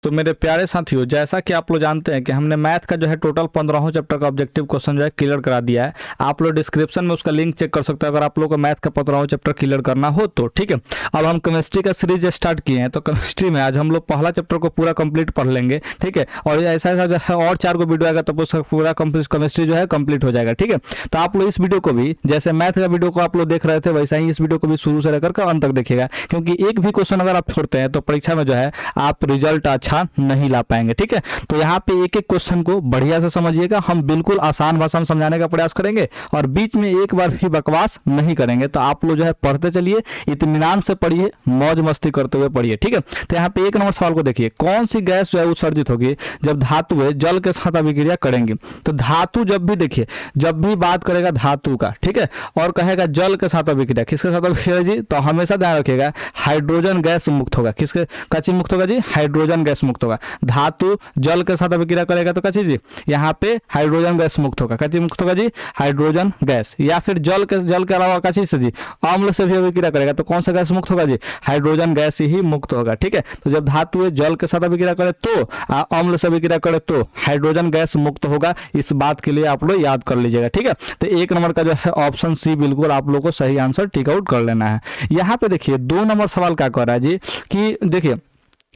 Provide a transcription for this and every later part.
तो मेरे प्यारे साथियों, जैसा कि आप लोग जानते हैं कि हमने मैथ का जो है टोटल 15 चैप्टर का ऑब्जेक्टिव क्वेश्चन जो है क्लियर करा दिया है। आप लोग डिस्क्रिप्शन में उसका लिंक चेक कर सकते हैं अगर आप लोग को मैथ का 15 चैप्टर क्लियर करना हो तो। ठीक है, अब हम केमिस्ट्री का सीरीज स्टार्ट किए हैं, तो केमिस्ट्री में आज हम लोग पहला चैप्टर को पूरा कंप्लीट पढ़ लेंगे। ठीक है, और ऐसा ऐसा जो है और 4 को वीडियो आएगा तो उसका पूरा केमिस्ट्री जो है कंप्लीट हो जाएगा। ठीक है, तो आप लोग इस वीडियो को भी जैसे मैथ का वीडियो को आप लोग देख रहे थे वैसा ही इस वीडियो को भी शुरू से लेकर अंत तक देखिएगा, क्योंकि एक भी क्वेश्चन अगर आप छोड़ते हैं तो परीक्षा में जो है आप रिजल्ट अच्छा नहीं ला पाएंगे। ठीक है, तो यहाँ पे एक एक क्वेश्चन को बढ़िया से समझिएगा। हम बिल्कुल आसान भाषा में समझाने का प्रयास करेंगे और बीच में एक बार भी बकवास नहीं करेंगे। तो आप लोग जो है पढ़ते चलिए, इत्मीनान से पढ़िए, मौज मस्ती करते हुए पढ़िए। ठीक है, तो यहाँ पे 1 नंबर सवाल को देखिए, कौन सी गैस जो है उत्सर्जित होगी जब धातुएं जल के साथ अभिक्रिया करेंगी। तो धातु जब भी देखिए, जब भी बात करेगा धातु का, ठीक है, और कहेगा जल के साथ अभिक्रिया, किसके साथ अभिक्रिया जी, तो हमेशा ध्यान रखिएगा हाइड्रोजन गैस मुक्त होगा। किसके का चीज मुक्त होगा जी, हाइड्रोजन गैस मुक्त होगा। धातु जल के साथ अभिक्रिया करेगा तो क्या चीज जी, यहाँ पे हाइड्रोजन गैस मुक्त होगा। क्या चीज मुक्त होगा जी, हाइड्रोजन गैस। या फिर जल के अलावा क्या चीज से जी, अम्ल से भी अभिक्रिया करेगा तो कौन सा गैस मुक्त होगा जी, हाइड्रोजन गैस ही मुक्त होगा। ठीक है, तो जब धातु जल के साथ अभिक्रिया करे तो अम्ल से अभिक्रिया करे तो हाइड्रोजन गैस मुक्त होगा। इस बात के लिए आप लोग याद कर लीजिएगा। ठीक है, तो 1 नंबर का जो है ऑप्शन सी बिल्कुल आप लोग को सही आंसर टिक आउट कर लेना है। यहाँ पे देखिए 2 नंबर सवाल क्या कर रहा है जी, कि देखिए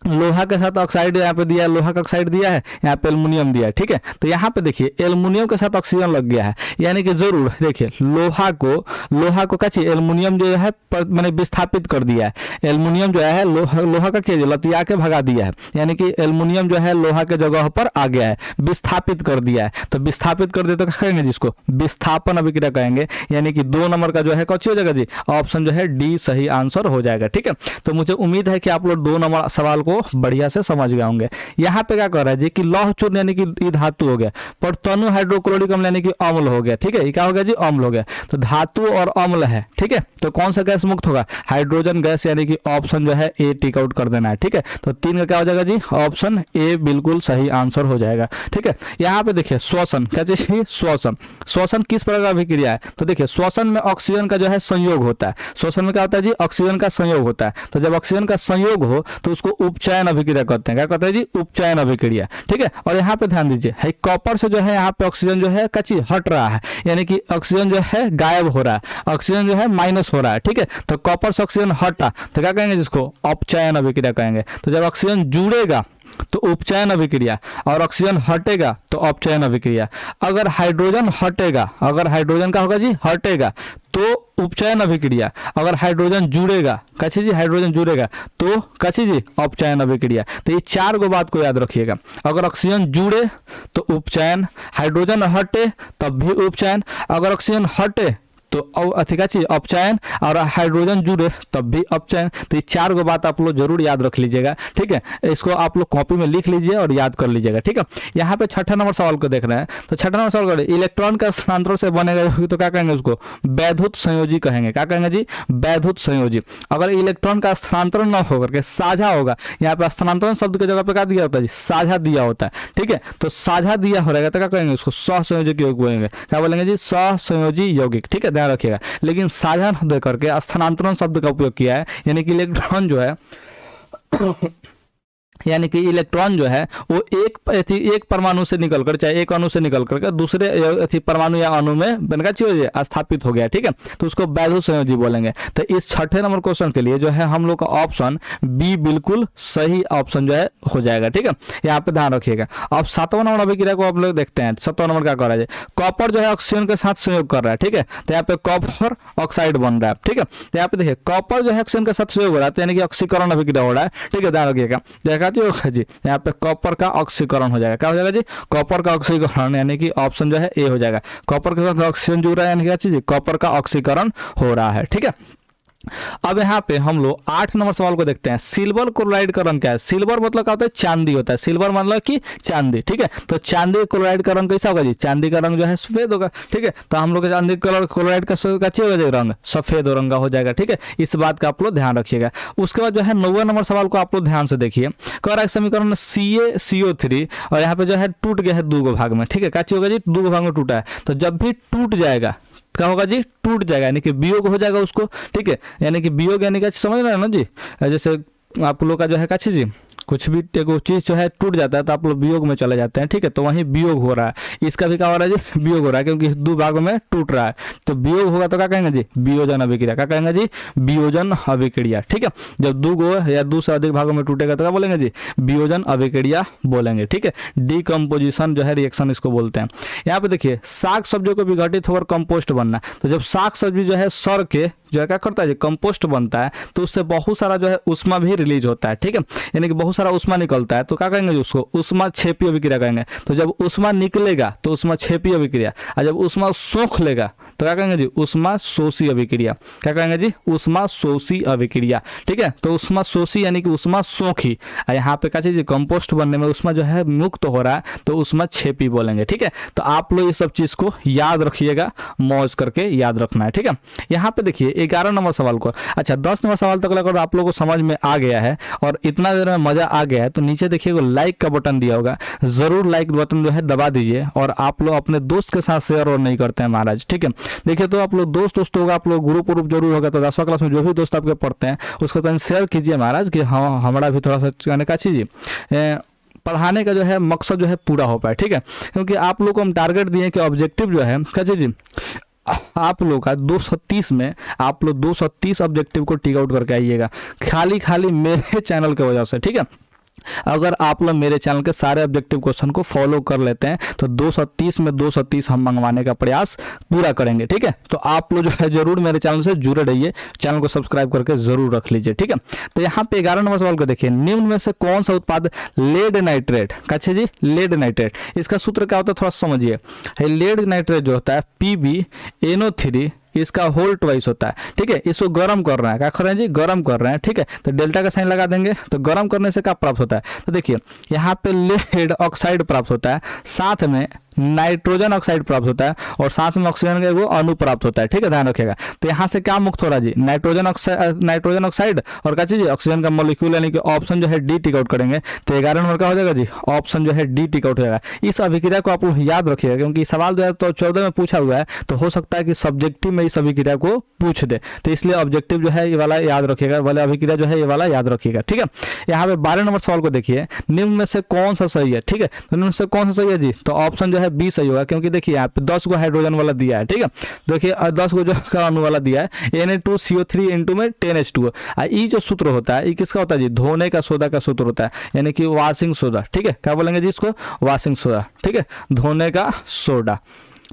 लोहा के साथ ऑक्साइड यहाँ पे दिया है, लोहा का ऑक्साइड दिया है, यहाँ पे एल्युमिनियम दिया है। ठीक है, तो यहाँ पे देखिए एल्युमिनियम के साथ ऑक्सीजन लग गया है, यानी कि जरूर देखिए लोहा को क्या चाहिए, एल्युमिनियम जो है मैंने विस्थापित कर दिया है। एल्युमिनियम जो है लोहा का क्या लतिया के भगा दिया है, यानी कि एल्युमिनियम जो है लोहा के जगह पर आ गया है, विस्थापित कर दिया है। तो विस्थापित कर दिया तो क्या कहेंगे जिसको, विस्थापन अभिक्रिया कहेंगे। यानी कि 2 नंबर का जो है कौन सी हो जाएगा जी, ऑप्शन जो है डी सही आंसर हो जाएगा। ठीक है, तो मुझे उम्मीद है कि आप लोग 2 नंबर सवाल को बढ़िया से समझ गए होंगे। यहाँ पे क्या कर रहा है जी, कि लौह चूर्ण यानी कि ये धातु हो गया, परमाणु हाइड्रोक्लोरिक अम्ल यानी कि अम्ल हो गया। ठीक है, ये क्या हो गया जी, अम्ल हो गया। तो धातु और अम्ल है, ठीक है, तो कौन सा गैस मुक्त होगा, हाइड्रोजन गैस, यानी कि ऑप्शन जो है ए टिक आउट कर देना है। ठीक है, तो 3 का क्या हो जाएगा जी, ऑप्शन ए बिल्कुल सही आंसर हो जाएगा। ठीक है, यहाँ पे देखिए श्वसन, क्या चीज, श्वसन किस प्रकार का अभिक्रिया है, तो देखिए श्वसन में ऑक्सीजन का जो है संयोग होता है। श्वसन में क्या होता है जी, ऑक्सीजन का संयोग होता है। तो जब ऑक्सीजन का संयोग हो तो उसको उपचयन अभिक्रिया कहते हैं। क्या कहते हैं जी, उपचयन अभिक्रिया। ठीक है, और यहाँ पे ध्यान दीजिए, कॉपर से जो है यहाँ पे ऑक्सीजन जो है कच्ची हट रहा है, यानी कि ऑक्सीजन जो है गायब हो रहा है, ऑक्सीजन जो है माइनस हो रहा है। ठीक है, तो कॉपर से ऑक्सीजन हटा तो क्या कहेंगे जिसको, अपचयन अभिक्रिया कहेंगे। तो जब ऑक्सीजन जुड़ेगा तो उपचयन अभिक्रिया, और ऑक्सीजन हटेगा तो अपचयन अभिक्रिया। अगर हाइड्रोजन हटेगा, अगर हाइड्रोजन का होगा जी हटेगा तो उपचयन अभिक्रिया, अगर हाइड्रोजन जुड़ेगा, कैसे जी, हाइड्रोजन जुड़ेगा तो कैसे जी, अपचयन अभिक्रिया। तो ये 4 गो बात को याद रखिएगा, अगर ऑक्सीजन जुड़े तो उपचयन, हाइड्रोजन हटे तब भी उपचयन, अगर ऑक्सीजन हटे तो अधिका चीज अपचयन, और हाइड्रोजन जुड़े तब भी अपचयन। तो ये 4 गो बात आप लोग जरूर याद रख लीजिएगा। ठीक है, इसको आप लोग कॉपी में लिख लीजिए और याद कर लीजिएगा। ठीक है, यहाँ पे 6ठा नंबर सवाल को देख रहे हैं, तो 6ठा नंबर सवाल करें, इलेक्ट्रॉन का स्थानांतरण से बनेगा तो क्या कहेंगे उसको, वैद्युत संयोजी कहेंगे। क्या कहेंगे जी, वैद्युत संयोजी। अगर इलेक्ट्रॉन का स्थानांतरण न होकर के साझा होगा, यहाँ पे स्थानांतरण शब्द की जगह पे क्या दिया होता है जी, साझा दिया होता है। ठीक है, तो साझा दिया हो रहेगा तो क्या कहेंगे उसको, सहसंयोजक यौगिक बोलेंगे। क्या बोलेंगे जी, सहसंयोजी यौगिक। ठीक है, ध्यान रखिएगा, लेकिन साझा न दे करके स्थानांतरण शब्द का उपयोग किया है, यानी कि इलेक्ट्रॉन जो है यानी कि इलेक्ट्रॉन जो है वो एक परमाणु से निकलकर, चाहे एक अणु से निकल करके दूसरे परमाणु या अणु में बनकर चीज स्थापित हो गया। ठीक है, तो उसको वैद्युत संयोजी बोलेंगे। तो इस 6ठे नंबर क्वेश्चन के लिए जो है हम लोग का ऑप्शन बी बिल्कुल सही ऑप्शन जो है हो जाएगा। ठीक है, यहाँ पे ध्यान रखिएगा। अब 7वां नंबर अभिक्रिया को आप लोग देखते हैं। 7वां नंबर क्या कर रहा है, कॉपर जो है ऑक्सीजन के साथ संयोग कर रहा है। ठीक है, तो यहाँ पे कॉपर ऑक्साइड बन रहा है। ठीक है, तो यहाँ पे देखिए कॉपर जो है ऑक्सीजन के साथ संयोग हो रहा है, यानी कि ऑक्सीकरण अभिक्रिया हो रहा है। ठीक है, ध्यान रखिएगा, जी यहाँ पे कॉपर का ऑक्सीकरण हो जाएगा। क्या हो जाएगा जी, कॉपर का ऑक्सीकरण, यानी कि ऑप्शन जो है ए हो जाएगा। कॉपर के साथ ऑक्सीजन जुड़ रहा है, यानी क्या चीज, कॉपर का ऑक्सीकरण हो रहा है। ठीक है, अब यहाँ पे हम लोग 8 नंबर सवाल को देखते हैं, सिल्वर क्लोराइड का रंग क्या है। सिल्वर मतलब क्या होता है, चांदी होता है। सिल्वर मतलब कि चांदी। ठीक है, तो चांदी क्लोराइड का रंग कैसा होगा जी, चांदी का रंग जो है सफेद होगा। ठीक है, तो हम लोग चांदी क्लोराइड का रंग सफेद रंग हो जाएगा। ठीक है, इस बात का आप लोग ध्यान रखिएगा। उसके बाद जो है 9वें नंबर सवाल को आप लोग ध्यान से देखिए, कह रहा है समीकरण CaCO3 और यहाँ पे जो है टूट गया है 2 गो भाग में। ठीक है, क्या चीज होगा जी, 2 गो भाग में टूटा है, तो जब भी टूट जाएगा क्या होगा जी, टूट जाएगा, यानी कि वियोग हो जाएगा उसको। ठीक है, यानी कि वियोग यानी कि समझ रहे हैं ना जी, जैसे आप लोग का जो है क्या चीज जी, कुछ भी एक चीज़ जो है टूट जाता है तो आप लोग वियोग में चले जाते हैं, ठीक है। तो वहीं वियोग हो रहा है, इसका भी क्या हो रहा है जी, वियोग हो रहा है, क्योंकि दो भागों में टूट रहा है। तो वियोग होगा तो क्या कहेंगे जी, वियोजन अभिक्रिया। क्या कहेंगे जी, वियोजन अभिक्रिया, ठीक है। जब दो गो या दो से अधिक भागों में टूटेगा तो क्या बोलेंगे जी, वियोजन अभिक्रिया बोलेंगे, ठीक है। डिकम्पोजिशन जो है रिएक्शन इसको बोलते हैं। यहाँ पे देखिए साग सब्जियों को विघटित होकर कंपोस्ट बनना, तो जब साग सब्जी जो है सड़ के जो है क्या करता है, कंपोस्ट बनता है, तो उससे बहुत सारा जो है उष्मा भी रिलीज होता है, ठीक है। यानी कि बहुत सारा उष्मा निकलता है, तो क्या कहेंगे उसको, उष्मा क्षेपी अभिक्रिया कहेंगे। तो जब उष्मा निकलेगा तो उष्मा क्षेपी अभिक्रिया, और जब उष्मा सोख लेगा तो क्या कहेंगे जी, उष्मा शोषी अभिक्रिया। क्या कहेंगे जी, उष्मा शोषी अभिक्रिया, ठीक है। तो उष्मा शोषी यानी कि उष्मा सोखी, यहाँ पे क्या चीज, कंपोस्ट बनने में उष्मा जो है मुक्त हो रहा है तो उष्मा क्षेपी बोलेंगे, ठीक है। तो आप लोग ये सब चीज को याद रखिएगा, मौज करके याद रखना है, ठीक है। यहाँ पे देखिए 11 नंबर सवाल को, अच्छा 10 नंबर सवाल तक अगर आप लोगों को समझ में आ गया है और इतना देर में मजा आ गया है तो नीचे देखिए लाइक का बटन दिया होगा, जरूर लाइक बटन जो है दबा दीजिए। और आप लोग अपने दोस्त के साथ शेयर और नहीं करते हैं महाराज, ठीक है। देखिए तो आप लोग दोस्त होगा, आप लोग ग्रुप जरूर होगा, तो 10वीं क्लास में जो भी दोस्त आपके पढ़ते हैं उसको तो शेयर कीजिए महाराज, कि हाँ हमारा भी थोड़ा सा कहने का चीज पढ़ाने का जो है मकसद जो है पूरा हो पाए, ठीक है। क्योंकि आप लोग को हम टारगेट दिए कि ऑब्जेक्टिव जो है क्या चीज, आप लोग का 230 में आप लोग 230 ऑब्जेक्टिव को टिक आउट करके आइएगा, खाली मेरे चैनल की वजह से, ठीक है। अगर आप लोग मेरे चैनल के सारे ऑब्जेक्टिव क्वेश्चन को फॉलो कर लेते हैं तो 230 में 230 हम मंगवाने का प्रयास पूरा करेंगे, ठीक है। तो आप लोग जो है जरूर मेरे चैनल से जुड़े रहिए, चैनल को सब्सक्राइब करके जरूर रख लीजिए, ठीक है। तो यहाँ पे 11 नंबर सवाल को देखिए, निम्न में से कौन सा उत्पाद लेड नाइट्रेट, अच्छा जी लेड नाइट्रेट, इसका सूत्र क्या होता है थोड़ा समझिए। लेड नाइट्रेट जो होता है PbNO3 इसका होल ट्वाइस होता है, ठीक है। इसको गर्म कर रहे हैं, क्या कर रहे हैं जी, गर्म कर रहे हैं, ठीक है। तो डेल्टा का साइन लगा देंगे, तो गर्म करने से क्या प्राप्त होता है, तो देखिए यहाँ पे लेड ऑक्साइड प्राप्त होता है, साथ में नाइट्रोजन ऑक्साइड प्राप्त होता है और साथ में ऑक्सीजन का वो अणु प्राप्त होता है, ठीक है, ध्यान रखिएगा। तो यहाँ से क्या मुक्त हो रहा है जी, नाइट्रोजन ऑक्साइड और क्या चीज ऑक्सीजन का मॉलिक्यूल, यानी कि ऑप्शन जो है डी टिक आउट करेंगे। तो 11 नंबर का हो जाएगा जी, ऑप्शन जो है डी टिक आउट हो जाएगा। इस अभिक्रिया को आप लोग याद रखिएगा, क्योंकि सवाल 2014 में पूछा हुआ है, तो हो सकता है कि सब्जेक्टिव में इस अभिक्रिया को पूछ दे, तो इसलिए ऑब्जेक्टिव जो है ये वाला याद रखिएगा, वाला अभिक्रिया जो है ये वाला याद रखिएगा, ठीक है। यहाँ पे 12 नंबर सवाल को देखिए, निम्न में से कौन सा सही है, ठीक है। तो निम्न में से कौन सा सही है जी, तो ऑप्शन जो है बी सही होगा, क्योंकि देखिए यहाँ पे 10 गो हाइड्रोजन वाला दिया है, ठीक है। देखिए 10 गो जो अणु वाला दिया है Na2CO3 इंटू में 10H2O। ये जो सूत्र होता है ये किसका होता है जी, धोने का सोडा का सूत्र होता है, यानी कि वॉशिंग सोडा, ठीक है। क्या बोलेंगे जी इसको, वॉशिंग सोडा, ठीक है, धोने का सोडा,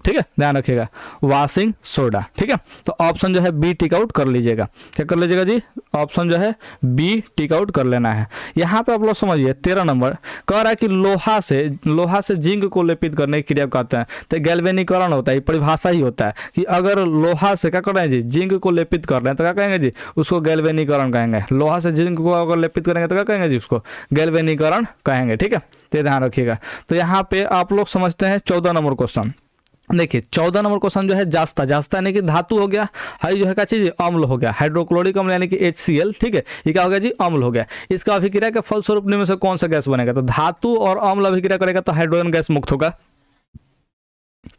ठीक है, ध्यान रखिएगा, वॉशिंग सोडा, ठीक है। तो ऑप्शन जो है बी टिक आउट कर लीजिएगा, क्या कर लीजिएगा जी, ऑप्शन जो है बी टिक आउट कर लेना है। यहाँ पे आप लोग समझिए 13 नंबर कह रहा है कि लोहा से जिंक को लेपित करने की क्रिया कहते हैं, तो गैल्वेनीकरण होता है, परिभाषा ही होता है कि अगर लोहा से क्या कर रहे हैं जी, जिंक को लेपित कर रहे हैं तो क्या कहेंगे जी, उसको गैल्वेनीकरण कहेंगे। लोहा से जिंक को अगर लेपित करेंगे तो क्या कहेंगे जी, उसको गैल्वेनीकरण कहेंगे, ठीक है। तो ध्यान रखिएगा। तो यहाँ पे आप लोग समझते हैं 14 नंबर क्वेश्चन। देखिए 14 नंबर क्वेश्चन जो है जास्ता यानी कि धातु हो गया, हाई जो है क्या चीज, अम्ल हो गया, हाइड्रोक्लोरिक अम्ल यानी कि HCl, ठीक है। ये क्या हो गया जी, अम्ल हो गया। इसका अभिक्रिया के फलस्वरूप निम्न में से कौन सा गैस बनेगा, तो धातु और अम्ल अभिक्रिया करेगा तो हाइड्रोजन गैस मुक्त होगा।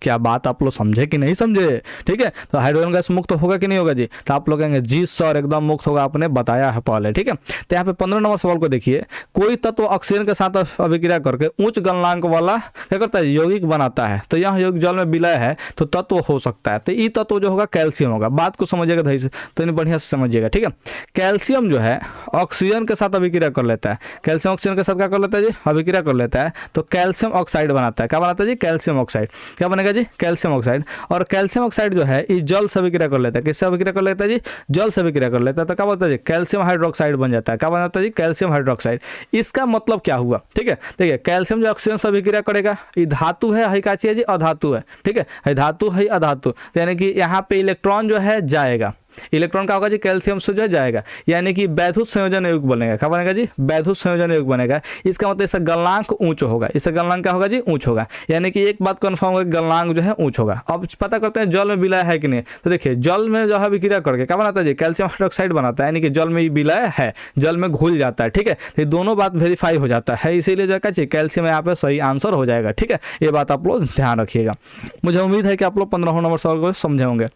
क्या बात आप लोग समझे कि नहीं समझे, ठीक है। तो हाइड्रोजन गैस मुक्त होगा कि नहीं होगा जी, तो आप लोग कहेंगे जी सर एकदम मुक्त होगा, आपने बताया है पहले, ठीक है। तो यहाँ पे 15 नंबर सवाल को देखिए, कोई तत्व ऑक्सीजन के साथ अभिक्रिया करके उच्च गलनांक वाला क्या करता है, यौगिक बनाता है, तो यह यौगिक जल में विलय है तो तत्व हो सकता है। तो ये तत्व जो होगा कैल्शियम होगा, बात को समझिएगा धैर्य से, तो इन्हें बढ़िया से समझिएगा, ठीक है। कैल्शियम जो है ऑक्सीजन के साथ अभिक्रिया कर लेता है, कैल्शियम ऑक्सीजन के साथ क्या कर लेता है जी, अभिक्रिया कर लेता है, तो कैल्शियम ऑक्साइड बनाता है। क्या बनाता है जी, कैल्शियम ऑक्साइड, क्या बनेगा जी, कैल्शियम ऑक्साइड। और कैल्शियम ऑक्साइड जो है ये जल से अभिक्रिया कर लेता है, किससे अभिक्रिया कर लेता है जी, जल से अभिक्रिया कर लेता है, तो क्या बनता है जी, कैल्शियम हाइड्रोक्साइड बन जाता है। क्या बनाता है जी, कैल्शियम हाइड्रोक्साइड। इसका मतलब क्या हुआ, ठीक है। देखिए कैल्शियम जो ऑक्सीजन से अभिक्रिया करेगा, ये धातु है, है क्या चीज है जी, अधातु है, ठीक है, धातु है अधातु, यानी कि यहाँ पे इलेक्ट्रॉन जो है जाएगा, इलेक्ट्रॉन का होगा जी कैल्शियम से जो जाएगा, यानी कि वैद्युत संयोजन युग्म बनेगा। क्या बनेगा जी, वैद्युत संयोजन युग्म बनेगा। इसका मतलब इसका गलनांक ऊंच होगा, इसका गलनांक क्या होगा जी, ऊंच होगा, यानी कि एक बात कंफर्म होगा, गलनांक जो है ऊंच होगा। अब पता करते हैं जल में विलय है कि नहीं, तो देखिए जल में जो है विक्रिया करके क्या बनाता है जी, कैल्शियम हाइड्रोक्साइड बनाता है, यानी कि जल में विलय है, जल में घुल जाता है, ठीक है। तो दोनों बात वेरीफाई हो जाता है, इसीलिए जो है कैल्शियम यहाँ पे सही आंसर हो जाएगा, ठीक है। ये बात आप लोग ध्यान रखिएगा। मुझे उम्मीद है कि आप लोग 15 नंबर सवाल को समझे होंगे।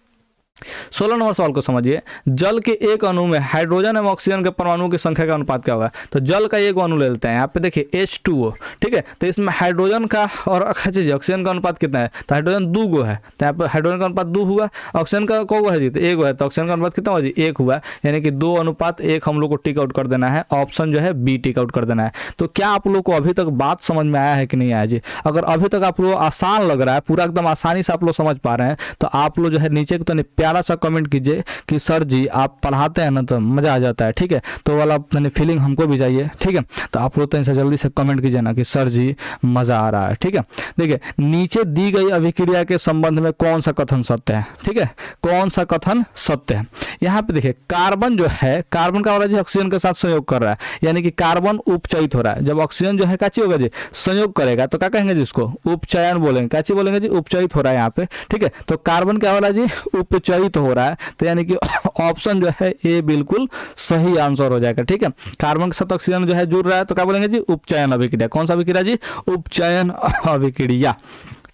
16 नंबर सवाल को समझिए, जल के एक अणु में हाइड्रोजन एवं ऑक्सीजन के परमाणुओं की संख्या का अनुपात क्या होगा। तो जल का एक अणु ले लेते हैं, यहाँ पे देखिए H2O, ठीक है। तो इसमें हाइड्रोजन का और अच्छा चीज ऑक्सीजन का अनुपात कितना है, तो हाइड्रोजन 2 गो है, तो यहाँ पे हाइड्रोजन का अनुपात 2 हुआ, ऑक्सीजन का को है जी, तो 1 है, तो ऑक्सीजन का अनुपात कितना हुआ जी, 1 हुआ, यानी कि 2:1 हम लोग को टिक आउट कर देना है, ऑप्शन जो है बी टिक आउट कर देना है। तो क्या आप लोग को अभी तक बात समझ में आया है कि नहीं आया जी। अगर अभी तक आप लोग आसान लग रहा है, पूरा एकदम आसानी से आप लोग समझ पा रहे हैं, तो आप लोग जो है नीचे तो नहीं प्यारा सा कमेंट कीजिए कि सर जी आप पढ़ाते हैं ना तो मजा आ जाता है, ठीक है। तो वाला फीलिंग हमको भी चाहिए, ठीक है। तो आप लोग तो इनसे जल्दी से कमेंट कीजिए ना कि सर जी मजा आ रहा है, ठीक है। देखिए नीचे दी गई अभिक्रिया के संबंध में कौन सा कथन सत्य है, ठीक है, कौन सा कथन सत्य है। यहाँ पे देखिए कार्बन जो है, कार्बन का हो रहा है जी ऑक्सीजन के साथ संयोग कर रहा है, यानी कि कार्बन उपचयित हो रहा है। जब ऑक्सीजन जो है क्या चीज होगा जी, संयोग करेगा, तो क्या कहेंगे जी, इसको उपचयन बोलेंगे। क्या चीज बोलेंगे जी, उपचयित हो रहा है यहाँ पे, ठीक है। तो कार्बन क्या हो रहा है जी, उपचयित हो रहा है, तो यानी कि ऑप्शन जो है ए बिल्कुल सही आंसर हो जाएगा, ठीक है। कार्बन के साथ ऑक्सीजन जो है जुड़ रहा है, तो क्या बोलेंगे जी, उपचयन अभिक्रिया। कौन सा अभिक्रिया जी, उपचयन अभिक्रिया।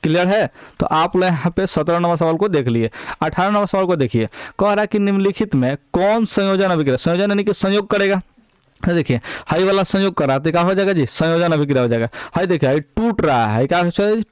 क्लियर है। तो आप लोग यहाँ पे 17 नंबर सवाल को देख लिए। 18 नंबर सवाल को देखिए, कह रहा है कि निम्नलिखित में कौन संयोजन अभिक्रिया, संयोजन यानी कि संयोग करेगा। देखिए हाई वाला संयोग कर रहा है, तो क्या हो जाएगा जी, संयोजन अभिक्रिया हो जाएगा। हाई देखिए हाई टूट रहा है, क्या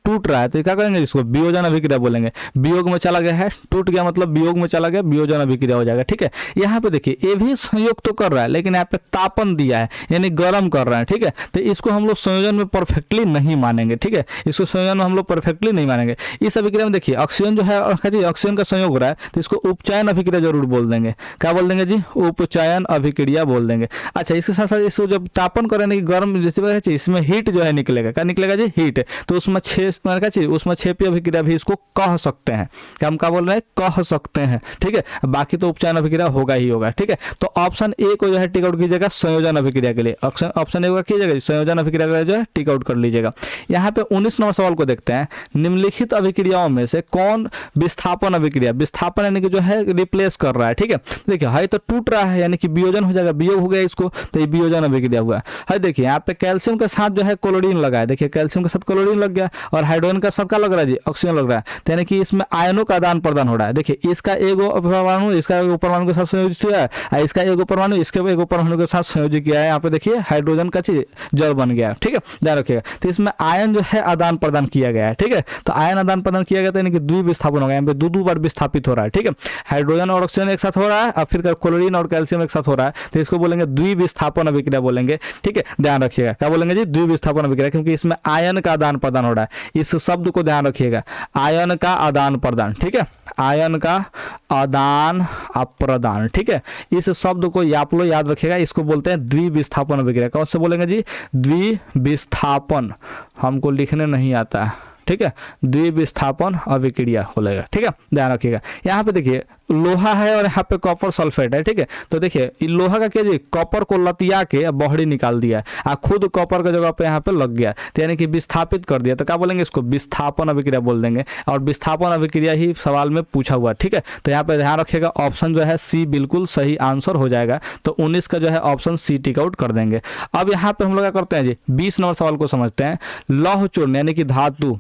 टूट रहा है, तो क्या करेंगे इसको, वियोजन अभिक्रिया बोलेंगे। वियोग में चला गया है, टूट गया मतलब वियोग में चला गया, वियोजन अभिक्रिया हो जाएगा, ठीक है। यहाँ पे देखिए ये भी संयोग तो कर रहा है, लेकिन यहाँ पे तापन दिया है, यानी गर्म कर रहा है, ठीक है। तो इसको हम लोग संयोजन में परफेक्टली नहीं मानेंगे, ठीक है। इसको संयोजन में हम लोग परफेक्टली नहीं मानेंगे। इस अभिक्रिया में देखिए ऑक्सीजन जो है, ऑक्सीजन का संयोग हो रहा है, तो इसको उपचयन अभिक्रिया जरूर बोल देंगे। क्या बोल देंगे जी, उपचयन अभिक्रिया बोल देंगे। अच्छा इसके साथ साथ इसको जब तापन करेंगे गर्म, जैसे इसमें हीट जो है निकलेगा, क्या निकलेगा जी, हीट। तो उसमें उसमें क्षेपीय अभिक्रिया भी इसको कह सकते हैं। क्या हम क्या बोल रहे हैं, कह सकते हैं, ठीक है। बाकी तो उपचयन अभिक्रिया होगा ही होगा, ठीक है। तो ऑप्शन ए को जो है टिक आउट कीजिएगा संयोजन अभिक्रिया के लिए। ऑप्शन ए को कीजिएगा संयोजन अभिक्रिया के लिए जो है टिक आउट कर लीजिएगा। यहाँ पे 19 नंबर सवाल को देखते हैं, निम्नलिखित अभिक्रियाओं में से कौन विस्थापन अभिक्रिया, विस्थापन यानी कि जो है रिप्लेस कर रहा है, ठीक है। देखिए हाई तो टूट रहा है, यानी कि वियोजन हो जाएगा, वियोग हो गया इसको, तो ये वियोजन अभिक्रिया हुआ है। देखिए यहाँ पे कैल्शियम के साथ जो है क्लोरीन लगा है, देखिए कैल्शियम के साथ क्लोरीन लग गया, और हाइड्रोजन के साथ क्या लग रहा है जी, ऑक्सीजन लग रहा है, तो यानी कि इसमें आयनों का आदान प्रदान हो रहा है। देखिए इसका एगो परमाणु इसका एगो परमाणु के साथ संयोजित किया है, इसका एगो परमाणु इसके एगो परमाणु के साथ संयोजित किया है। यहाँ पे देखिए हाइड्रोजन का चीज जल बन गया, ठीक है, ध्यान रखिएगा। तो इसमें आयन जो है आदान प्रदान किया गया है, ठीक है। तो आयन आदान प्रदान किया गया, यानी कि द्विविस्थापन हो गया, यहाँ पे दो बार विस्थापित हो रहा है, ठीक है। हाइड्रोजन और ऑक्सीजन एक साथ हो रहा है, और फिर क्लोरीन और कैल्शियम एक साथ हो रहा है, तो इसको बोलेंगे द्विविस्थापन अभिक्रिया बोलेंगे, ठीक है। ध्यान रखिएगा क्या बोलेंगे जी, द्विविस्थापन अभिक्रिया, क्योंकि इसमें आयन का आदान प्रदान हो रहा है। इस शब्द को ध्यान रखिएगा, आयन का आदान प्रदान, ठीक है, आयन का आदान प्रदान, ठीक है। इस शब्द को आप लोग याद रखिएगा, इसको बोलते हैं द्विविस्थापन अभिक्रिया। कौन से बोलेंगे जी, द्विविस्थापन, हमको लिखने नहीं आता है, ठीक है, द्विविस्थापन अभिक्रिया बोलेगा, ठीक है, ध्यान रखिएगा। यहाँ पे देखिए लोहा है और यहाँ पे कॉपर सल्फेट है, ठीक है। तो देखिए लोहा का क्या जी, कॉपर को लतिया के बॉडी निकाल दिया है, खुद कॉपर के जगह पे यहाँ पे लग गया, तो यानी कि विस्थापित कर दिया, तो क्या बोलेंगे इसको, विस्थापन अभिक्रिया बोल देंगे। और विस्थापन अभिक्रिया ही सवाल में पूछा हुआ, ठीक है। तो यहाँ पे ध्यान रखिएगा ऑप्शन जो है सी बिल्कुल सही आंसर हो जाएगा। तो 19 का जो है ऑप्शन सी टिक आउट कर देंगे। अब यहाँ पे हम लोग क्या करते हैं जी, 20 नंबर सवाल को समझते हैं। लौह चूर्ण यानी कि धातु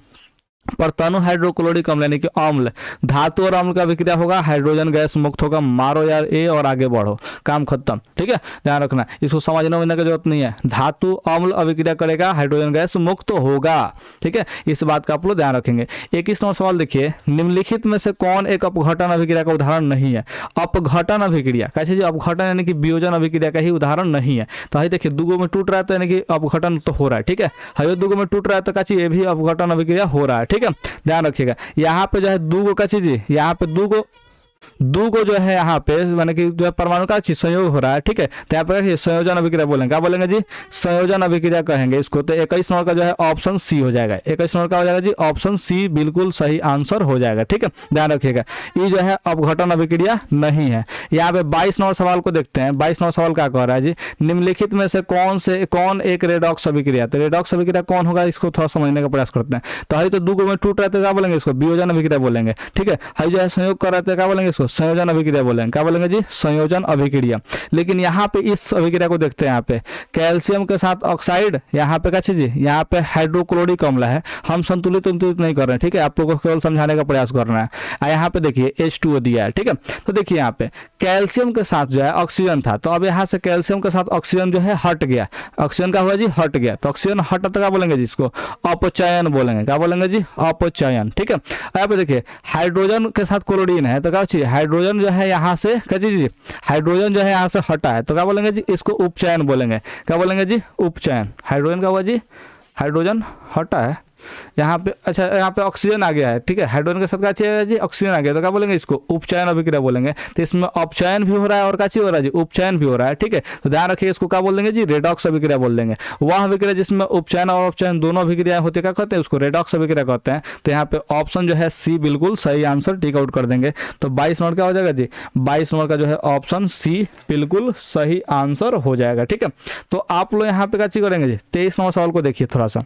परमाणु हाइड्रोक्लोरिक अम्ल यानी कि अम्ल, धातु और अम्ल का अभिक्रिया होगा, हाइड्रोजन गैस मुक्त होगा। मारो यार ए और आगे बढ़ो, काम खत्म, ठीक है, ध्यान रखना, इसको समझने की जरूरत नहीं है। धातु अम्ल अभिक्रिया करेगा, हाइड्रोजन गैस मुक्त होगा, ठीक है, इस बात का आप लोग ध्यान रखेंगे। 21 नंबर सवाल देखिए, निम्नलिखित में से कौन एक अपघटन अभिक्रिया का उदाहरण नहीं है। अपघटन अभिक्रिया कैसे जी, अपघटन यानी कि वियोजन अभिक्रिया का ही उदाहरण नहीं है। तो हाई देखिए दूगो में टूट रहा है, तो यानी कि अपघटन तो हो रहा है, ठीक है। हाई दूगो में टूट रहा है, तो क्या चीज ये भी अपघटन अभिक्रिया हो रहा है, ठीक है, ध्यान रखिएगा। यहाँ पे जो है दूगो का चीज, यहाँ पे दूगो जो है यहाँ पे माने कि जो है परमाणु का चीज संयोग हो रहा है, ठीक है। तो यहाँ पे संयोजन अभिक्रिया बोलेंगे, क्या बोलेंगे जी, संयोजन अभिक्रिया कहेंगे इसको। तो 21 नंबर का जो है ऑप्शन सी हो जाएगा, 21 नंबर का हो जाएगा जी, ऑप्शन सी बिल्कुल सही आंसर हो जाएगा, ठीक है, ध्यान रखिएगा। ये जो है अपघटन अभिक्रिया नहीं है। यहाँ पे 22 नंबर सवाल को देखते हैं। 22 नंबर सवाल क्या कह रहा है जी, निम्नलिखित में से कौन एक रेडॉक्स अभिक्रिया, तो रेडॉक्स अभिक्रिया कौन होगा, इसको थोड़ा समझने का प्रयास करते हैं। तो हई तो दूगो में टूट रहा है, तो क्या बोलेंगे इसको, वियोजन अभिक्रिया बोलेंगे, ठीक है। हई जो है संयोग कर रहा है, क्या बोलेंगे इसको? संयोजन अभिक्रिया बोलेंगे। क्या बोलेंगे जी? संयोजन अभिक्रिया। लेकिन यहाँ पे इस अभिक्रिया को देखते हैं, यहाँ पे कैल्शियम के साथ ऑक्साइड, यहाँ पे क्या चीज है? यहाँ पे हाइड्रोक्लोरिक अम्ल है। हम संतुलित नहीं कर रहे हैं, ठीक है, आप लोगों को केवल समझाने का प्रयास करना है। यहाँ पे देखिए H2O दिया है, ठीक है। तो देखिए यहाँ पे कैल्शियम के साथ जो है ऑक्सीजन था, तो अब यहाँ से कैल्शियम के साथ ऑक्सीजन जो है हट गया। ऑक्सीजन का हुआ जी? हट गया। तो ऑक्सीजन हटा तो क्या बोलेंगे जी? इसको अपचयन बोलेंगे। क्या बोलेंगे जी? अपचयन, ठीक है। यहाँ पे देखिए हाइड्रोजन के साथ क्लोरीन है, तो क्या चाहिए? हाइड्रोजन जो है यहाँ से क्या चीज? हाइड्रोजन जो है यहाँ से हटा है, तो क्या बोलेंगे जी? इसको उपचयन बोलेंगे। क्या बोलेंगे जी? उपचयन। हाइड्रोजन का हुआ जी? हाइड्रोजन हटा है यहाँ पे, अच्छा यहाँ पे ऑक्सीजन आ गया है, ठीक है। हाइड्रोजन के साथ क्या चाहिए जी? ऑक्सीजन आ गया, तो क्या बोलेंगे? इसको उपचयन अभिक्रिया बोलेंगे। तो इसमें अपचयन भी हो रहा है और क्या चीज हो रहा है जी? उपचयन भी हो रहा है, ठीक है। तो ध्यान रखिए, इसको क्या बोल देंगे जी? रेडॉक्स अभिक्रिया बोल देंगे। वह अभिक्रिया जिसमें उपचयन और अपचयन दोनों अभिक्रिया होते क्या कहते हैं? उसको रेडॉक्स अभिक्रिया कहते हैं। तो यहाँ पे ऑप्शन जो है सी बिल्कुल सही आंसर टिक आउट कर देंगे। तो 22 नंबर क्या हो जाएगा जी? 22 नंबर का जो है ऑप्शन सी बिल्कुल सही आंसर हो जाएगा, ठीक है। तो आप लोग यहाँ पे क्या चीज करेंगे जी? 23 नंबर सवाल को देखिए थोड़ा सा।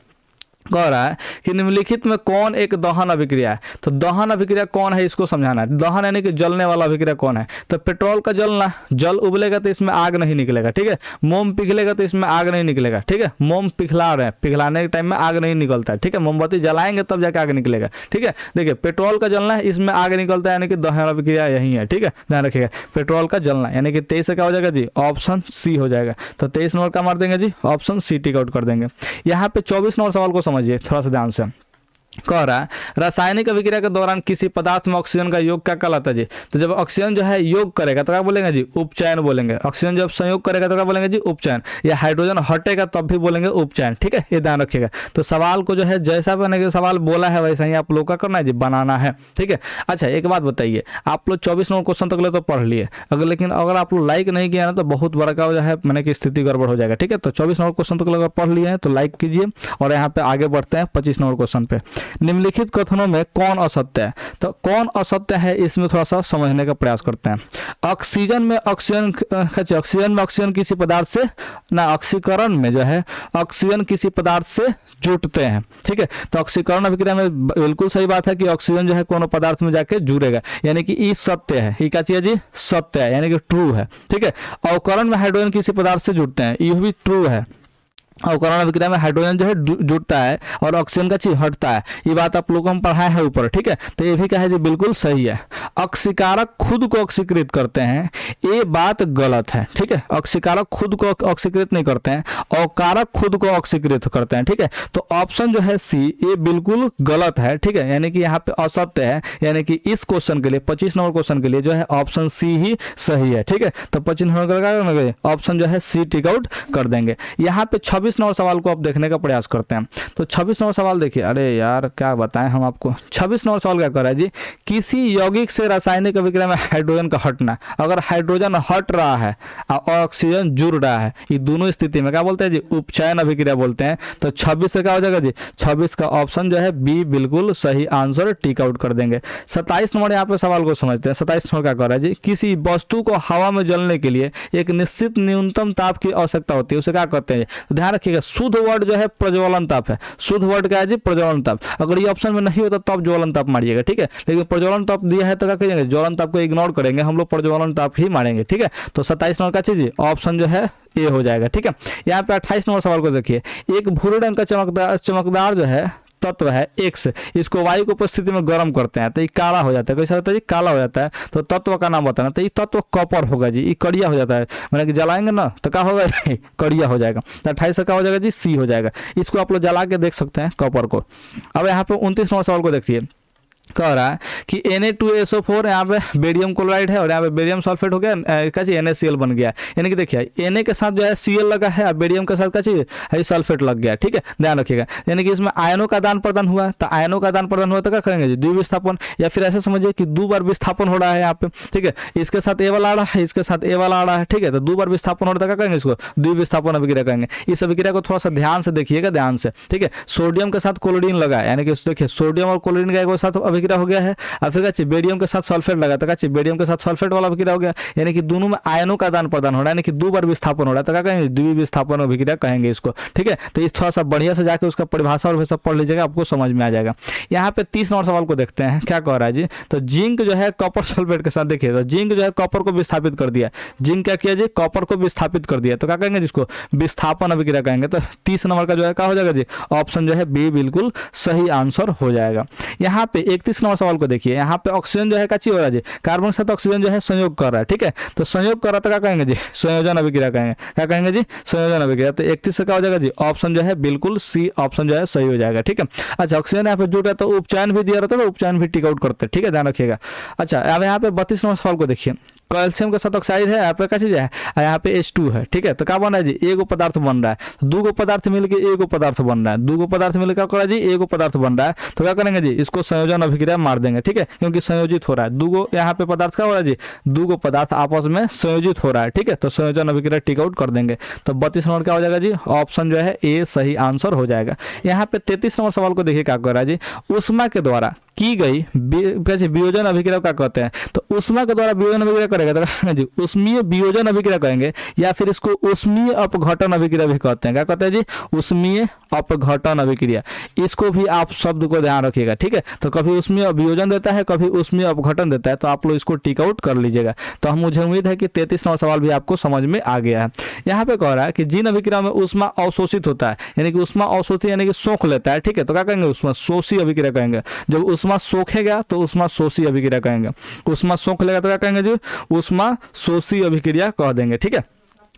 कह रहा है कि निम्नलिखित में कौन एक दहन अभिक्रिया है? तो दहन अभिक्रिया कौन है इसको समझाना है। दहन यानी कि जलने वाला अभिक्रिया कौन है? तो पेट्रोल का जलना, जल उबलेगा तो इसमें आग नहीं निकलेगा, ठीक है। मोम पिघलेगा तो इसमें आग नहीं निकलेगा, ठीक है। मोम पिघला रहे हैं, पिघलाने के टाइम में आग नहीं निकलता है, ठीक है। मोमबत्ती जलाएंगे तब जाके आग निकलेगा, ठीक है। देखिए पेट्रोल का जलना है, इसमें आग निकलता है, यानी कि दहन अभिक्रिया यही है, ठीक है। ध्यान रखिएगा, पेट्रोल का जलना यानी कि 23 से क्या हो जाएगा जी? ऑप्शन सी हो जाएगा। तो 23 नंबर का मार देंगे जी? ऑप्शन सी टिक आउट कर देंगे। यहाँ पे 24 नंबर सवाल को समझिए थोड़ा सा ध्यान से। कह रहा है रासायनिक अभिक्रिया के दौरान किसी पदार्थ में ऑक्सीजन का योग क्या कहलाता है जी? तो जब ऑक्सीजन जो है योग करेगा तो क्या बोलेंगे जी? उपचयन बोलेंगे। ऑक्सीजन जब संयोग करेगा तो क्या बोलेंगे जी? उपचयन। या हाइड्रोजन हटेगा तब भी बोलेंगे उपचयन, ठीक है। ये ध्यान रखिएगा। तो सवाल को जो है जैसा बने के सवाल बोला है वैसा ही आप लोग का करना है जी, बनाना है, ठीक है। अच्छा एक बात बताइए, आप लोग 24 नंबर क्वेश्चन तक ले तो पढ़ लिए, लेकिन अगर आप लोग लाइक नहीं किया ना तो बहुत बड़ा का जो है मैंने की स्थिति गड़बड़ हो जाएगा, ठीक है। तो 24 नंबर क्वेश्चन तक अगर पढ़ लिए हैं तो लाइक कीजिए और यहाँ पे आगे बढ़ते हैं 25 नंबर क्वेश्चन पे। निम्नलिखित कथनों में कौन असत्य है? तो कौन असत्य है इसमें थोड़ा सा समझने का प्रयास करते हैं। ऑक्सीजन में ऑक्सीजन किसी पदार्थ से ना, ऑक्सीकरण में जो है ऑक्सीजन किसी पदार्थ से जुटते हैं, ठीक है। तो ऑक्सीकरण अभिक्रिया में बिल्कुल सही बात है कि ऑक्सीजन जो है कोनो पदार्थ में जाके जुड़ेगा, यानी कि ये सत्य है। ये क्या चाहिए जी? सत्य है, यानी कि ट्रू है, ठीक है। अवकरण में हाइड्रोजन किसी पदार्थ से जुड़ते हैं, ये भी ट्रू है। अवकरण अभिक्रिया में हाइड्रोजन जो है जुड़ता है और ऑक्सीजन का चीज हटता है, ये बात आप लोगों को हम पढ़ाए हैं ऊपर, ठीक है। तो ये भी क्या है जी? बिल्कुल सही है। ऑक्सीकारक खुद को ऑक्सीकृत करते हैं, ये बात गलत है, ठीक है। ऑक्सीकारक खुद को ऑक्सीकृत नहीं करते हैं, अवकारक खुद को ऑक्सीकृत करते हैं, ठीक है। तो ऑप्शन जो है सी ये बिल्कुल गलत है, ठीक है। यानी कि यहाँ पे असत्य है, यानी कि इस क्वेश्चन के लिए 25 नंबर क्वेश्चन के लिए जो है ऑप्शन सी ही सही है, ठीक है। तो 25 नंबर का ऑप्शन जो है सी टिक आउट कर देंगे। यहाँ पे 26 नंबर सवाल को आप देखने का प्रयास करते हैं। तो 26 नंबर सवाल देखिए, अरे यार क्या बताएं हम आपको। 26 नंबर सवाल क्या कर रहा है जी? किसी यौगिक से रासायनिक अभिक्रिया में हाइड्रोजन का हटना, अगर हाइड्रोजन हट रहा है और ऑक्सीजन जुड़ रहा है, ये दोनों स्थिति में क्या बोलते हैं जी? उपचयन अभिक्रिया बोलते हैं। तो 26 से क्या हो जाएगा जी? 26 का ऑप्शन जो है बी बिल्कुल सही आंसर टिक आउट कर देंगे। 27 नंबर यहाँ पे सवाल को समझते हैं। 27 नंबर क्या कर रहा है जी? किसी वस्तु को हवा में जलने के लिए एक निश्चित न्यूनतम ताप की आवश्यकता होती है, उसे क्या कहते हैं? तो ध्यान रखिएगा, शुद्ध वर्ड जो है प्रज्वलन ताप है। शुद्ध वर्ड क्या है जी? प्रज्वलन ताप। अगर ये ऑप्शन में नहीं होता तो आप ज्वलन ताप मारिएगा, ठीक है। लेकिन प्रज्वलन ताप दिया है तो क्या करेंगे? ज्वलन ताप को इग्नोर करेंगे, हम लोग प्रज्वलन ताप ही मारेंगे, ठीक है। तो 27 नंबर का चीज ऑप्शन जो है ये हो जाएगा, ठीक है। यहाँ पे 28 नंबर सवाल को देखिए। एक भूरे रंग का चमकदार जो है तत्व है एक्स, इसको वायु की उपस्थिति में गर्म करते हैं तो ये काला हो जाता है। कैसा होता है जी? काला हो जाता है। तो तत्व का नाम बताना, तो ये तत्व कॉपर होगा जी। ये कड़िया हो जाता है, मैंने कि जलाएंगे ना तो क्या होगा? कड़िया हो जाएगा। तो 28 का हो जाएगा जी? सी हो जाएगा। इसको आप लोग जला के देख सकते हैं कॉपर को। अब यहाँ पे 29 नंबर सवाल को देखिए। कह रहा है कि Na2SO4 यहाँ पे बेरियम क्लोराइड है और यहाँ पे बेरियम सल्फेट हो गया, क्या चाहिए? NaCl बन गया। यानी कि देखिए Na के साथ जो है Cl लगा है और बेरियम के साथ क्या चाहिए? सल्फेट लग गया, ठीक है। ध्यान रखिएगा, यानी कि इसमें आयनों का आदान प्रदान हुआ। तो आयनों का आदान प्रदान हुआ तो क्या करेंगे जी? द्विविस्थापन, या फिर ऐसे समझिए कि 2 बार विस्थापन हो रहा है यहाँ पे, ठीक है। इसके साथ ए वाला आ रहा है, इसके साथ ए वाला आ रहा है, ठीक है। तो 2 बार विस्थापन हो रहा है, क्या करेंगे? इसको द्विविस्थापन अभिक्रिया करेंगे। इस अभिक्रिया को थोड़ा सा ध्यान से देखिएगा, ध्यान से, ठीक है। सोडियम के साथ क्लोरीन लगा है, यानी कि देखिए सोडियम और क्लोरीन का एक साथ अभिक्रिया हो गया है। अब फिर क्या बेरियम के साथ सल्फेट लगा तो क्या बेरियम के साथ सल्फेट वाला अभिक्रिया हो गया, यानी कि दोनों में आयनों का आदान प्रदान हो रहा है, यानी कि 2 बार विस्थापन हो रहा है, तो क्या कहेंगे द्विविस्थापन अभिक्रिया कहेंगे इसको। ठीक है, तो इस थोड़ा सा बढ़िया से जाके उसका परिभाषा और सब पढ़ लीजिएगा, आपको समझ में आ जाएगा। यहाँ पे 30 नंबर सवाल को देखते हैं क्या कह रहा है जी। तो जिंक जो है कॉपर सल्फेट के साथ, देखिए तो जिंक जो है कॉपर को विस्थापित कर दिया, जिंक क्या किया जी कॉपर को विस्थापित कर दिया, तो क्या कहेंगे जिसको विस्थापन अभिक्रिया कहेंगे। तो 30 नंबर का जो है क्या हो जाएगा जी, ऑप्शन जो है बी बिल्कुल सही आंसर हो जाएगा। यहाँ पे 31 नंबर सवाल को देखिए, यहाँ पे ऑक्सीजन जो है क्या चीज हो रहा है जी, कार्बन के साथ ऑक्सीजन जो है संयोग कर रहा है। ठीक है, तो संयोग कर रहा तो क्या कहेंगे जी, संयोजन अभिक्रिया कहेंगे। क्या कहेंगे जी, संयोजन अभिक्रिया। तो 31 से क्या हो जाएगा जी, ऑप्शन जो है बिल्कुल सी ऑप्शन जो है सही हो जाएगा। ठीक है, अच्छा ऑक्सीजन यहाँ पे जुड़ रहा है तो उपचयन भी दिया रहता है, तो उपचयन भी टिक आउट करते हैं। ठीक है, ध्यान रखिएगा। अच्छा अब यहाँ पे 32 नंबर सवाल को देखिए, कैल्शियम के साथ ऑक्साइड है, यहाँ पे क्या चीज है, यहाँ पे H2 है। ठीक है, तो क्या बन रहा है जी, एगो पदार्थ बन रहा है, 2 पदार्थ मिलकर एगो पदार्थ बन रहा है, 2 पदार्थ मिलकर क्या कर रहा है जी, एगो पदार्थ बन रहा है। तो क्या करेंगे जी, इसको संयोजन अभिक्रिया मार देंगे। ठीक है, क्योंकि संयोजित हो रहा है, 2 यहाँ पे पदार्थ क्या हो रहा है जी, 2 पदार्थ आपस में संयोजित हो रहा है। ठीक है, तो संयोजन अभिक्रिया टिक आउट कर देंगे। तो 32 नंबर क्या हो जाएगा जी, ऑप्शन जो है ए सही आंसर हो जाएगा। यहाँ पे 33 नंबर सवाल को देखिए क्या कर रहा है जी, ऊष्मा के द्वारा की गई वियोजन अभिक्रिया क्या कहते हैं। तो ऊष्मा के द्वारा वियोजन अभिक्रिया करेगा तो जी ऊष्मीय वियोजन अभिक्रिया कहेंगे, या फिर इसको ऊष्मीय अपघटन अभिक्रिया भी कहते हैं। क्या कहते हैं जी, ऊष्मीय अपघटन अभिक्रिया। इसको भी आप शब्द को ध्यान रखिएगा। ठीक है, तो कभी ऊष्मीय वियोजन देता है, कभी ऊष्मीय अपघटन देता है, तो आप लोग इसको टिक आउट कर लीजिएगा। तो हम मुझे उम्मीद है कि 33 नंबर सवाल भी आपको समझ में आ गया है। यहाँ पे कह रहा है कि जिन अभिक्रिया में ऊष्मा अवशोषित होता है, यानी कि ऊष्मा अवशोषित यानी कि सोख लेता है। ठीक है, तो क्या कहेंगे, ऊष्मा शोषी अभिक्रिया कहेंगे। जब ऊष्मा सोखेगा तो ऊष्मा शोषी अभिक्रिया कहेंगे, ऊष्मा सोख लेगा तो क्या कहेंगे जी, ऊष्मा शोषी अभिक्रिया कह देंगे। ठीक है,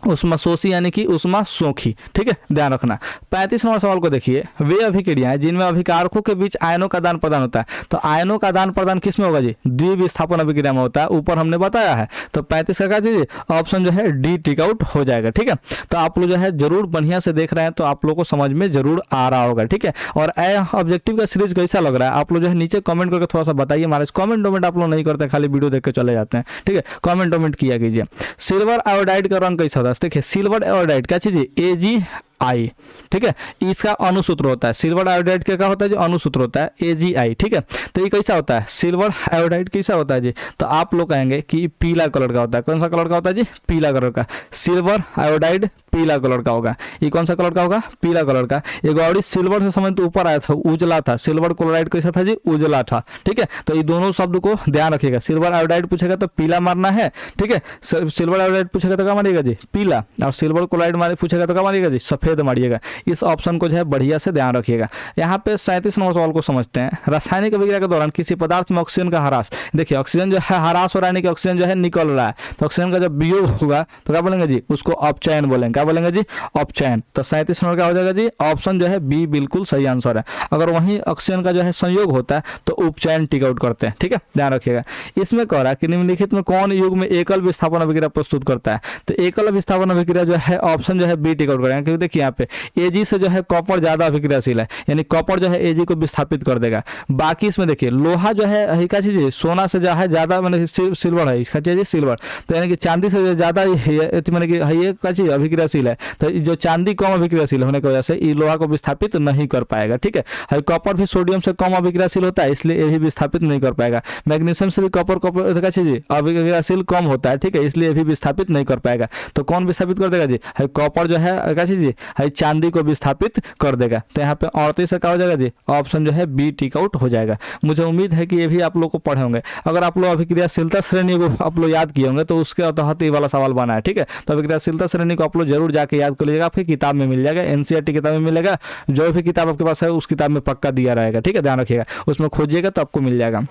ऊष्मा शोषी यानी कि ऊष्मा सोखी। ठीक है, ध्यान रखना। 35 नंबर सवाल को देखिए, वे अभिक्रियाएं जिनमें अभिकारकों के बीच आयनों का आदान प्रदान होता है। तो आयनों का आदान प्रदान किस में होगा जी, द्विविस्थापन अभिक्रिया में होता है, ऊपर हमने बताया है। तो 35 का क्या चीज, ऑप्शन जो है डी टिक आउट हो जाएगा। ठीक है, तो आप लोग जो है जरूर बढ़िया से देख रहे हैं, तो आप लोग को समझ में जरूर आ रहा होगा। ठीक है, और ऑब्जेक्टिव का सीरीज कैसा लग रहा है आप लोग जो है नीचे कमेंट करके थोड़ा सा बताइए। हमारे कमेंट आप लोग नहीं करते, खाली वीडियो देख के चले जाते हैं। ठीक है, कमेंट किया कीजिए। सिल्वर आयोडाइड का रंग कैसा होता है, देखिए सिल्वर आयोडाइड क्या चीज है, AgI। ठीक है, इसका अनुसूत्र होता है, सिल्वर आयोडाइड का क्या होता है जो अनुसूत्र होता है AgI। ठीक है, तो ये कैसा होता है, सिल्वर आयोडाइड कैसा होता है जी, तो आप लोग कहेंगे कि पीला कलर का होता है। कौन सा कलर का होता है जी, पीला कलर का। सिल्वर आयोडाइड पीला कलर का होगा। ये कौन सा कलर का होगा, पीला कलर का। एक और सिल्वर से समझ तो ऊपर आया था, उजला था। सिल्वर क्लोराइड कैसा था जी, उजला था। ठीक है, तो ये दोनों शब्द को ध्यान रखिएगा। सिल्वर आयोडाइड पूछेगा तो पीला मारना है। ठीक है, सिल्वर आयोडाइड पूछेगा तो क्या मारिएगा जी, पीला, और सिल्वर क्लोराइड पूछेगा तो क्या मारिएगा जी, सफेद मारिएगा। इस ऑप्शन को जो है बढ़िया से ध्यान रखिएगा। यहाँ पे 37 नंबर सवाल को समझते हैं। रासायनिक अभिक्रिया के दौरान किसी पदार्थ में ऑक्सीजन का ह्रास, देखिए ऑक्सीजन जो है ह्रास हो रहा है, यानी कि ऑक्सीजन जो है निकल रहा है, तो ऑक्सीजन का जब वियोग होगा तो क्या बोलेंगे जी, उसको अपचयन बोलेंगे। क्या बोलेंगे जी, अपचयन। तो 37 नंबर क्या हो जाएगा जी, ऑप्शन जो है बी बिल्कुल सही आंसर है। अगर वहीं ऑक्सीजन का जो है संयोग होता है तो उपचयन टिक आउट करते हैं। ठीक है, ध्यान रखिएगा। इसमें कह रहा है कि निम्नलिखित में कौन युग में एकल विस्थापन अभिक्रिया प्रस्तुत करता है। तो एकल विस्थापन अभिक्रिया जो है ऑप्शन जो है बी टिक आउट करेंगे, क्योंकि देखिए यहाँ पे Ag से जो है कॉपर ज्यादा अभिक्रियाशील है, यानी कॉपर जो है Ag को विस्थापित कर देगा। बाकी इसमें देखिए लोहा जो है क्या चीज है, सोना से जो है ज्यादा मैंने सिल्वर है, इसका चीज सिल्वर, तो यानी कि चांदी से ज्यादा मैंने कि ये क्या चीज अभिक्रियाशील है। तो जो चांदी कम अभिक्रियाशील होने की वजह से ये लोहा को विस्थापित नहीं कर पाएगा। ठीक है, कॉपर भी सोडियम से कम अभिक्रियाशील होता है, इसलिए ये भी विस्थापित नहीं कर पाएगा। मैग्नीशियम से भी कॉपर क्या चीज अभिक्रियाशील कम होता है। ठीक है, इसलिए ये भी विस्थापित नहीं कर पाएगा। तो कौन विस्थापित कर देगा जी, कॉपर जो है क्या चीज है, चांदी को विस्थापित कर देगा। तो यहाँ पे 38 से क्या हो जाएगा जी, ऑप्शन जो है बी टिक आउट हो जाएगा। मुझे उम्मीद है कि ये भी आप लोग को पढ़े होंगे। अगर आप लोग अभिक्रियाशीलता श्रेणी को आप लोग याद किए होंगे तो उसके तहत ये वाला सवाल बना है। ठीक है, तो अभिक्रियाशीलता श्रेणी को आप लोग जरूर जाके याद कर लीजिएगा, आपकी किताब में मिल जाएगा, NCERT किताब में मिलेगा। जो भी किताब आपके पास है उस किताब में पक्का दिया रहेगा। ठीक है, ध्यान रखिएगा, उसमें खोजिएगा तो आपको मिल जाएगा।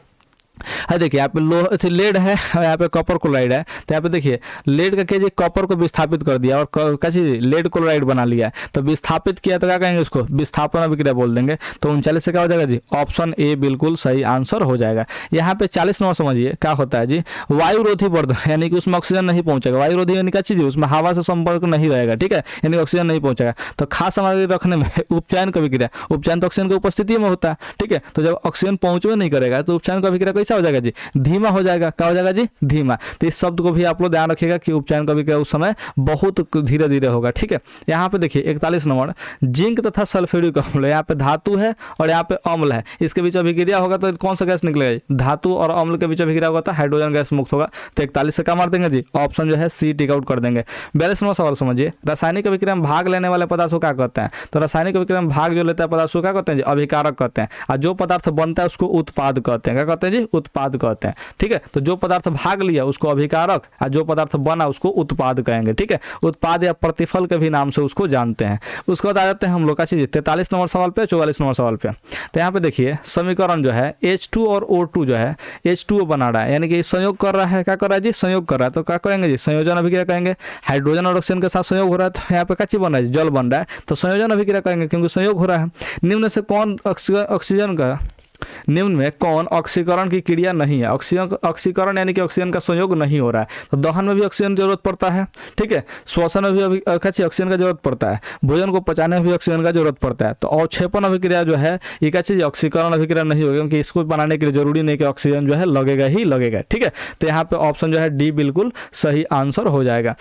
है देखिए यहाँ पे लेड है, यहाँ पे कॉपर क्लोराइड है। तो यहाँ पे देखिए लेड का केजी कॉपर को विस्थापित कर दिया और क्या चीज लेड क्लोराइड बना लिया, तो विस्थापित किया तो क्या कहेंगे उसको, विस्थापन अभिक्रिया बोल देंगे। तो 39 से क्या हो जाएगा जी, ऑप्शन ए बिल्कुल सही आंसर हो जाएगा। यहाँ पे 40 नंबर समझिए क्या होता है जी, वायुरोधी वर्धन, यानी कि उसमें ऑक्सीजन नहीं पहुंचेगा। वायुरोधी यानी क्या चीज, उसमें हवा से संपर्क नहीं रहेगा। ठीक है, यानी ऑक्सीजन नहीं पहुंचेगा। तो खास सामग्री रखने में उपचयन का अभिक्रिया, उपचयन तो ऑक्सीजन की उपस्थिति में होता है। ठीक है, तो जब ऑक्सीजन पहुंचवे नहीं करेगा तो उपचयन का अभिक्रिया कैसे कैसा हो जाएगा जी, धीमा हो जाएगा। क्या हो जाएगा जी, धीमा। तो इस शब्द को भी आप लोग ध्यान रखिएगा कि उपचयन कभी क्या उस समय बहुत धीरे धीरे होगा, ठीक है। यहाँ पे देखिए 41 नंबर, जिंक तथा सल्फ्यूरिक अम्ल, यहाँ पे धातु है और यहाँ पे अम्ल है, इसके बीच अभिक्रिया होगा तो कौन सा गैस निकलेगा जी, धातु और अम्ल के बीच अभिक्रिया होगा तो हाइड्रोजन गैस मुक्त होगा। तो 41 से क्या मार देंगे जी, ऑप्शन जो है सी टिक आउट कर देंगे। 42 नंबर सवाल समझिए, रासायनिक अभिक्रिया में भाग लेने वाले पदार्थ को क्या कहते हैं। तो रासायनिक अभिक्रिया में भाग जो लेता है पदार्थ को क्या कहते हैं जी, अभिकारक कहते हैं। और जो पदार्थ बनता है उसको उत्पाद कहते हैं। क्या कहते हैं जी, उत्पाद कहते हैं, ठीक है। तो जो पदार्थ भाग लिया उसको अभिकारक, और जो पदार्थ बना उसको उत्पाद कहेंगे, ठीक है। उत्पाद या प्रतिफल के भी नाम से उसको जानते हैं। उसके बाद आ जाते हैं हम लोग का चीज 43 नंबर सवाल पे, 44 नंबर सवाल पे। तो यहाँ पे देखिए समीकरण जो है H2 और O2 जो है H2O बना रहा है, यानी कि संयोग कर रहा है। क्या कर रहा है जी, संयोग कर रहा है। तो क्या करेंगे जी, संयोजन अभिक्रिया कहेंगे। हाइड्रोजन और ऑक्सीजन के साथ संयोग हो रहा है तो यहाँ पे क्या चीज बन रहा है, जल बन रहा है, तो संयोजन अभिक्रिया कहेंगे क्योंकि संयोग हो रहा है। निम्न से कौन ऑक्सीजन का, निम्न में कौन ऑक्सीकरण की क्रिया नहीं है। ऑक्सीकरण यानी कि ऑक्सीजन का संयोग नहीं हो रहा है। तो दहन में भी ऑक्सीजन की जरूरत पड़ता है, ठीक है। श्वसन में भी ऑक्सीजन का जरूरत पड़ता है। भोजन को पचाने में भी ऑक्सीजन का जरूरत पड़ता है। तो अवक्षेपण अभिक्रिया जो है ये क्या चीज, ऑक्सीकरण अभिक्रिया नहीं होगी, क्योंकि इसको बनाने के लिए जरूरी नहीं कि ऑक्सीजन जो है लगेगा ही लगेगा, ठीक है। तो यहाँ पे ऑप्शन जो है डी बिल्कुल सही आंसर हो जाएगा।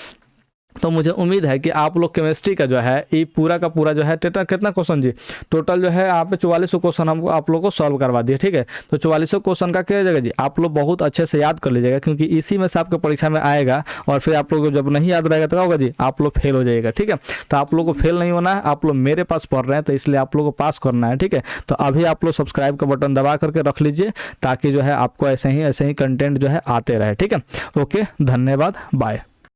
तो मुझे उम्मीद है कि आप लोग केमिस्ट्री का जो है ये पूरा का पूरा जो है कितना क्वेश्चन जी, टोटल जो है यहाँ पे 44 क्वेश्चन हमको आप लोग को सॉल्व करवा दिए, ठीक है। तो 44 क्वेश्चन का क्या जाएगा जी, आप लोग बहुत अच्छे से याद कर लीजिएगा, क्योंकि इसी में से आपके परीक्षा में आएगा। और फिर आप लोग को जब नहीं याद रहेगा तो क्या होगा जी, आप लोग फेल हो जाएगा, ठीक है। तो आप लोग को फेल नहीं होना है, आप लोग मेरे पास पढ़ रहे हैं तो इसलिए आप लोग को पास करना है, ठीक है। तो अभी आप लोग सब्सक्राइब का बटन दबा करके रख लीजिए, ताकि जो है आपको ऐसे ही कंटेंट जो है आते रहे, ठीक है। ओके, धन्यवाद, बाय।